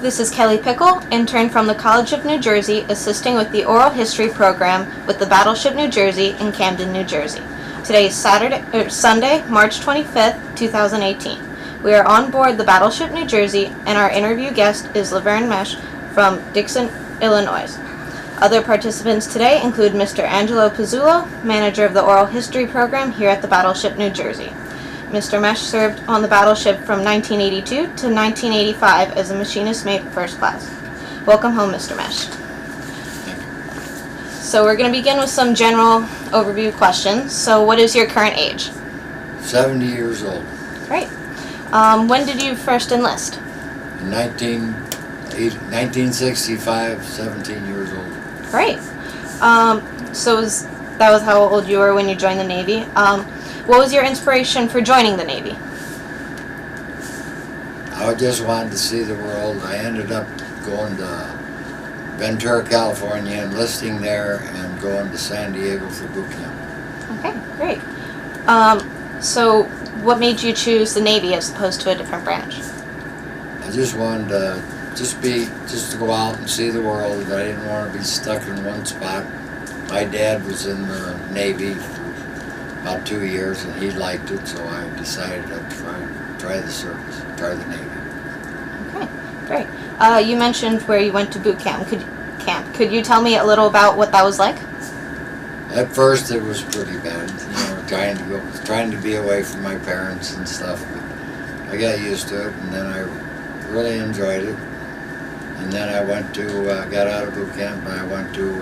This is Kelly Pickle, intern from the College of New Jersey, assisting with the Oral History program with the Battleship New Jersey in Camden, New Jersey. Today is Sunday, March 25th, 2018. We are on board the Battleship New Jersey, and our interview guest is LaVerne Mesch from Dixon, Illinois. Other participants today include Mr. Angelo Pizzullo, manager of the Oral History program here at the Battleship New Jersey. Mr. Mesch served on the battleship from 1982 to 1985 as a Machinist Mate First Class. Welcome home, Mr. Mesch. Thank you. So we're going to begin with some general overview questions. So what is your current age? 70 years old. Great. When did you first enlist? In 1965, 17 years old. Great. That was how old you were when you joined the Navy. What was your inspiration for joining the Navy? I just wanted to see the world. I ended up going to Ventura, California, enlisting there, and going to San Diego for boot camp. Okay, great. So what made you choose the Navy as opposed to a different branch? I just wanted to just to go out and see the world. I didn't want to be stuck in one spot. My dad was in the Navy for about 2 years, and he liked it, so I decided I'd try the service, try the Navy. Okay, great. You mentioned where you went to boot camp. Could you tell me a little about what that was like? At first, it was pretty bad. Trying to be away from my parents and stuff. But I got used to it, and then I really enjoyed it. And then I got out of boot camp, and I went to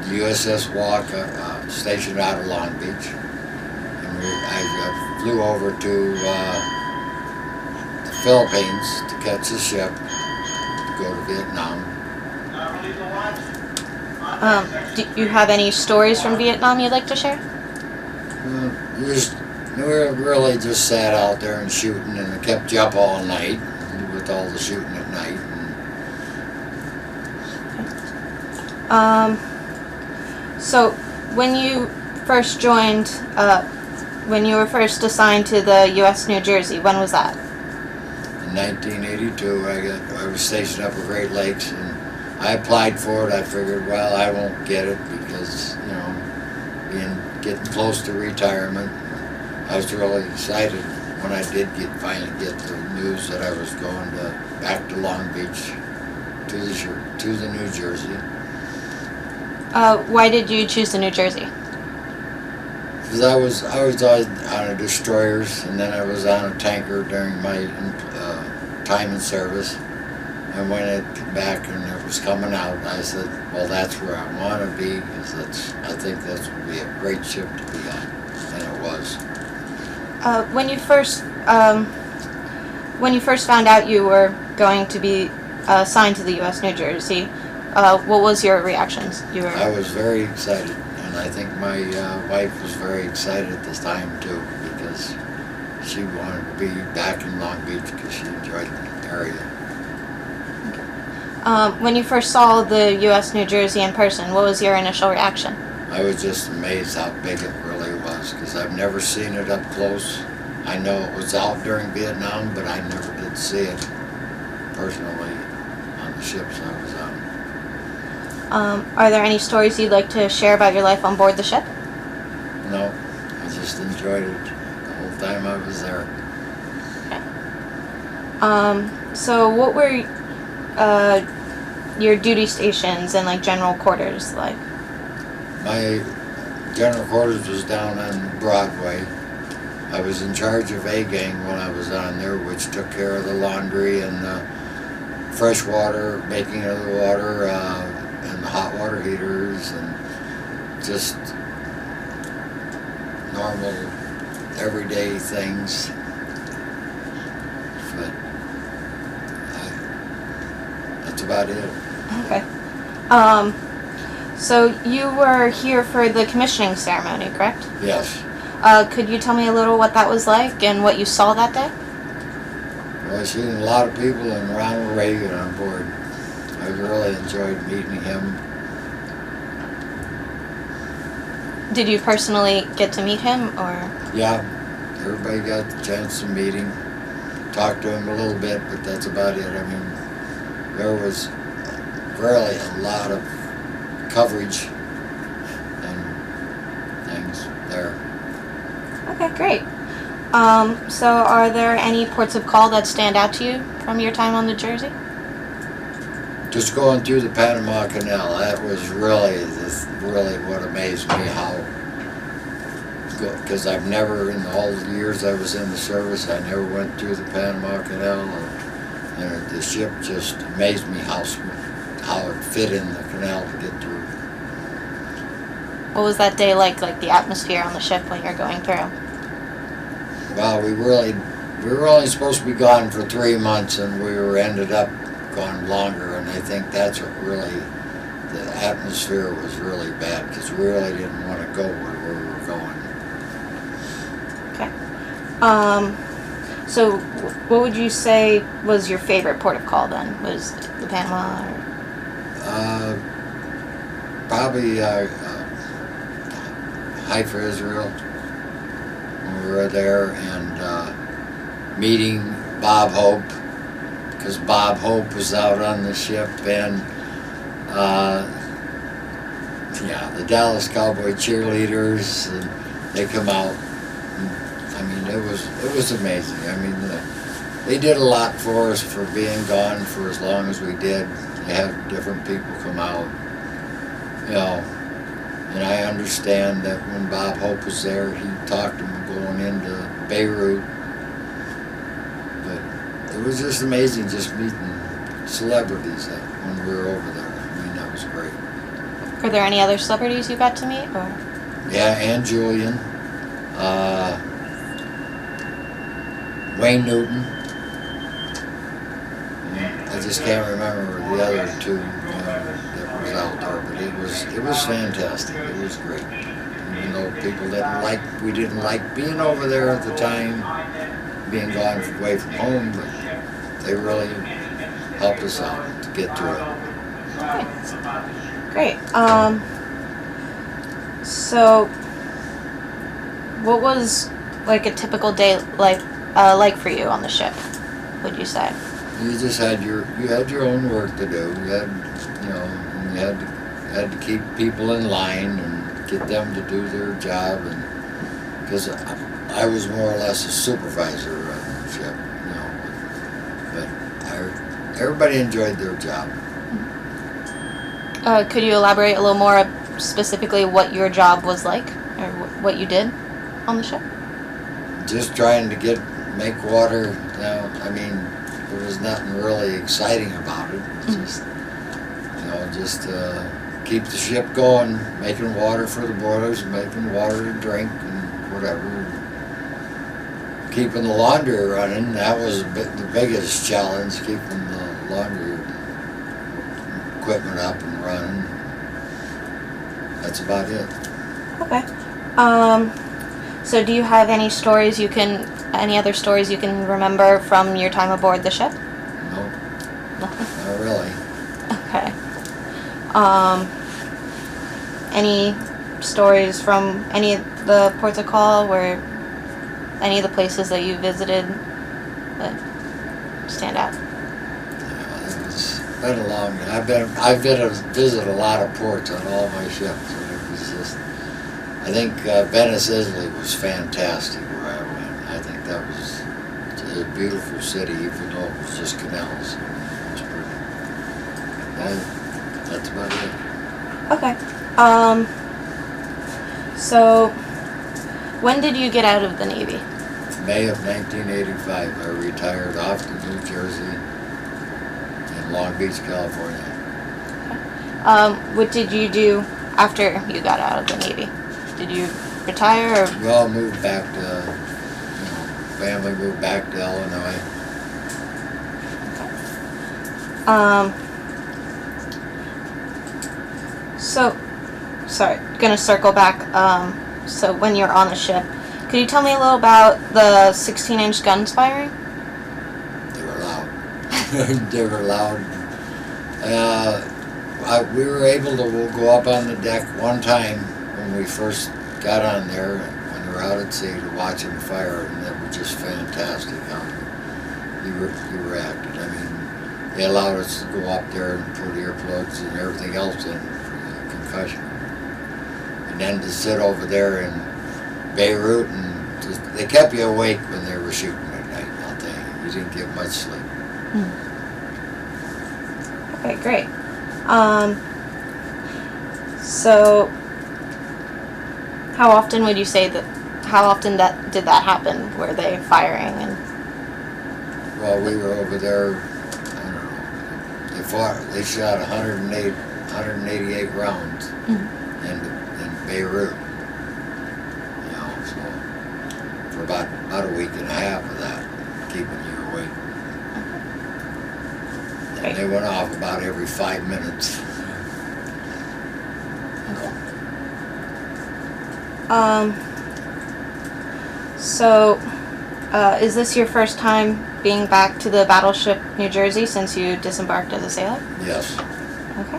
the USS Walk, stationed out of Long Beach, and I flew over to the Philippines to catch a ship to go to Vietnam. Do you have any stories from Vietnam you'd like to share? We really just sat out there and shooting, and it kept you up all night with all the shooting at night. So when you first joined, when you were first assigned to the U.S. New Jersey, when was that? In 1982, I was stationed up at Great Lakes, and I applied for it. I figured, well, I won't get it because, getting close to retirement. I was really excited when I did finally get the news that I was going back to Long Beach to the New Jersey. Why did you choose the New Jersey? Because I was on a destroyers, and then I was on a tanker during my time in service. And when it came back and it was coming out, I said, well, that's where I want to be, because I think that would be a great ship to be on, and it was. When you first found out you were going to be assigned to the U.S. New Jersey, what was your reactions? I was very excited, and I think my wife was very excited at this time too, because she wanted to be back in Long Beach because she enjoyed the area. When you first saw the U.S. New Jersey in person, what was your initial reaction? I was just amazed how big it really was, because I've never seen it up close. I know it was out during Vietnam, but I never did see it personally on the ships I was on. Are there any stories you'd like to share about your life on board the ship? No, I just enjoyed it the whole time I was there. Okay. So what were your duty stations and general quarters like? My general quarters was down on Broadway. I was in charge of A-gang when I was on there, which took care of the laundry and the fresh water, making of the water, and the hot water heaters, and just normal, everyday things. But that's about it. Okay. So you were here for the commissioning ceremony, correct? Yes. Could you tell me a little what that was like and what you saw that day? Well, I seen a lot of people and Ronald Reagan on board. I really enjoyed meeting him. Did you personally get to meet him, or? Yeah, everybody got the chance to meet him. Talked to him a little bit, but that's about it. I mean, there was really a lot of coverage and things there. Okay, great. So are there any ports of call that stand out to you from your time on the Jersey? Just going through the Panama Canal, that was really what amazed me, how, because I've never, in all the years I was in the service, I never went through the Panama Canal, and the ship just amazed me how it fit in the canal to get through. What was that day like the atmosphere on the ship when you're going through? Well, we were only supposed to be gone for 3 months, and we ended up gone longer, and I think that's what really, the atmosphere was really bad, because we really didn't want to go where we were going. Okay. So what would you say was your favorite port of call then? Was the Panama? Or? Probably Haifa, Israel, when we were there, and meeting Bob Hope, because Bob Hope was out on the ship, and the Dallas Cowboy cheerleaders, and they come out. I mean, it was amazing. I mean, they did a lot for us for being gone for as long as we did. They had different people come out, you know. And I understand that when Bob Hope was there, he talked to them going into Beirut. But it was just amazing just meeting celebrities when we were over there. I mean, that was great. Were there any other celebrities you got to meet? Or? Yeah, and Julian. Wayne Newton. I just can't remember the other two that was out there, but it was fantastic. It was great. Even though people we didn't like being over there at the time, being gone away from home, but they really helped us out to get through it. Great. So what was like a typical day like for you on the ship, would you say? You just had your own work to do. You had to keep people in line and get them to do their job, and because I was more or less a supervisor on the ship, but everybody enjoyed their job. Could you elaborate a little more specifically what your job was like, or what you did on the ship? Just trying to make water. I mean, there was nothing really exciting about it. Just keep the ship going, making water for the boilers, making water to drink and whatever. Keeping the laundry running, that was the biggest challenge, keeping the laundry equipment up and running. That's about it. Okay. So do you have any other stories you can remember from your time aboard the ship? No. Nothing? Not really. Okay. Any stories from any of the ports of call, where any of the places that you visited that stand out? It's been a long day. I've visited a lot of ports on all my ships, and it was just, I think Venice, Italy was fantastic where I went. I think that was a beautiful city, even though it was just canals. It was pretty. That's about it. Okay. So when did you get out of the Navy? May of 1985, I retired off to New Jersey in Long Beach, California. What did you do after you got out of the Navy? Did you retire? Or? Well, moved back to, family moved back to Illinois. So, sorry, gonna circle back. So when you're on the ship, could you tell me a little about the 16-inch guns firing? They were loud. They were loud. We were able to go up on the deck one time when we first got on there, when we were out at sea, to watch them fire, and that was just fantastic how you reacted. I mean, they allowed us to go up there and put earplugs and everything else in for the concussion. And then to sit over there in Beirut, and they kept you awake when they were shooting at night, I'll tell you. You didn't get much sleep. Okay, great. So, how often would you say that? How often did that happen? Were they firing? And Well, we were over there. I don't know. They shot 188 rounds in Beirut. You know, so for about a week and a half of that, keeping you awake. And they went off about every 5 minutes. So, is this your first time being back to the battleship New Jersey since you disembarked as a sailor? Yes. Okay.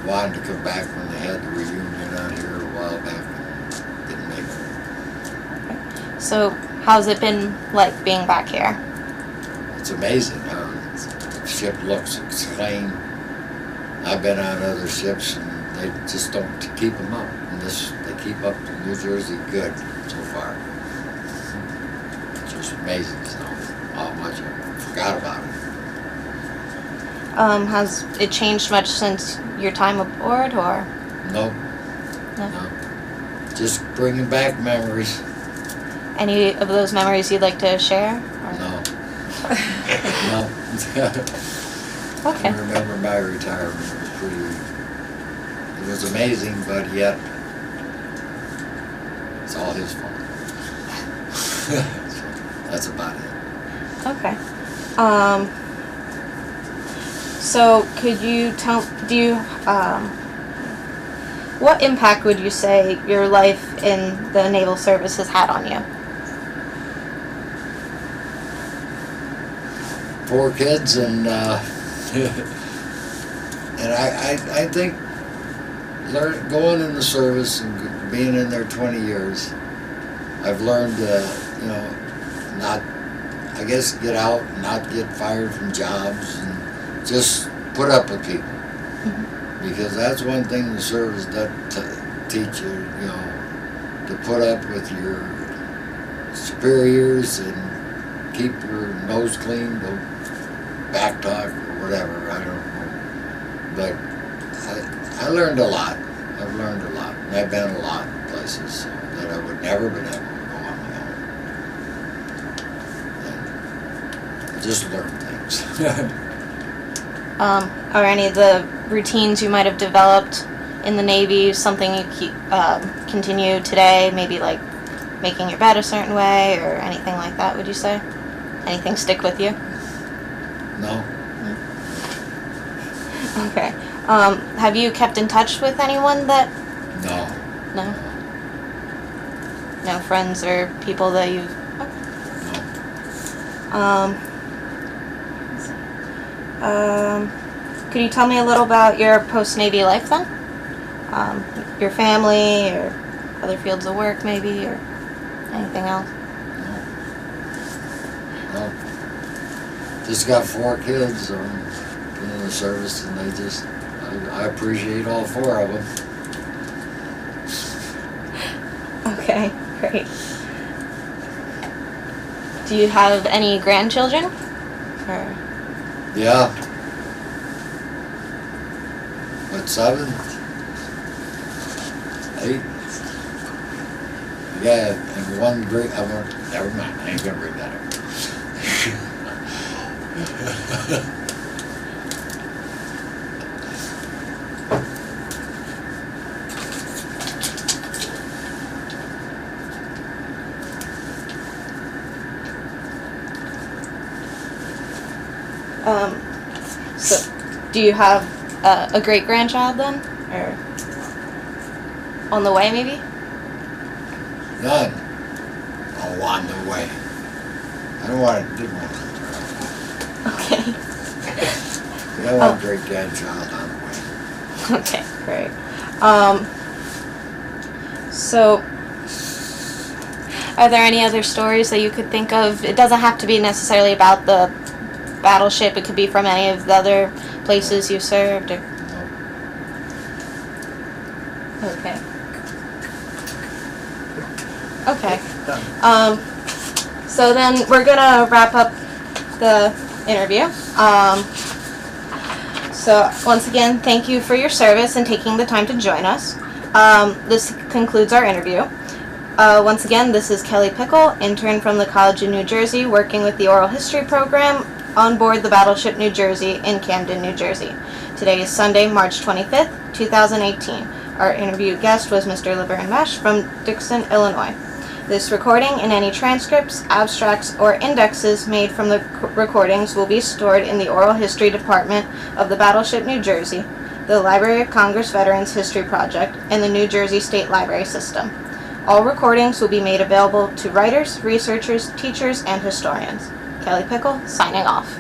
Wanted to come back when they had the reunion out here a while back. Didn't make it. So, how's it been like being back here? It's amazing how the ship looks. It's clean. I've been on other ships and they just don't keep them up. And they keep up to New Jersey good so far. It's just amazing how much I forgot about it. Has it changed much since your time aboard, or? Nope. No. No. Just bringing back memories. Any of those memories you'd like to share? Or? No. No. Okay. I remember my retirement. It was amazing, but yet it's all his fault. So that's about it. Okay. So could you what impact would you say your life in the Naval Service has had on you? 4 kids and and I think going in the service and being in there 20 years, I've learned to, get out and not get fired from jobs and just put up with people. Because that's one thing the service does teach you, to put up with your superiors and keep your nose clean, don't back talk or whatever, I don't know. But I learned a lot. I've learned a lot. And I've been a lot of places that I would never been able to go on my own. And just learn things. Are any of the routines you might have developed in the Navy something you continue today? Maybe like making your bed a certain way or anything like that, would you say? Anything stick with you? No. Okay. Have you kept in touch with anyone that... No. No? No friends or people that you've... No. Could you tell me a little about your post-Navy life then? Your family or other fields of work maybe, or anything else? No. Just got 4 kids in the service, and I appreciate all 4 of them. Okay, great. Do you have any grandchildren? Or... Yeah. What, 7? 8? Yeah, and one great, never mind, I ain't gonna bring that up. So, do you have a great-grandchild then? Or on the way, maybe? None. Oh, on the way. Didn't want to. Okay. I want a great grandchild on the way. Okay, great. So, are there any other stories that you could think of? It doesn't have to be necessarily about the battleship. It could be from any of the other places you served. Or... No. Okay. Okay. Done. So then we're gonna wrap up the interview. So once again, thank you for your service and taking the time to join us. This concludes our interview. Once again, this is Kelly Pickle, intern from the College of New Jersey, working with the Oral History program on board the Battleship New Jersey in Camden, New Jersey. Today is Sunday, March 25th, 2018. Our interview guest was Mr. LaVerne Mesch from Dixon, Illinois. This recording and any transcripts, abstracts, or indexes made from the recordings will be stored in the Oral History Department of the Battleship New Jersey, the Library of Congress Veterans History Project, and the New Jersey State Library System. All recordings will be made available to writers, researchers, teachers, and historians. Kelly Pickle, signing off.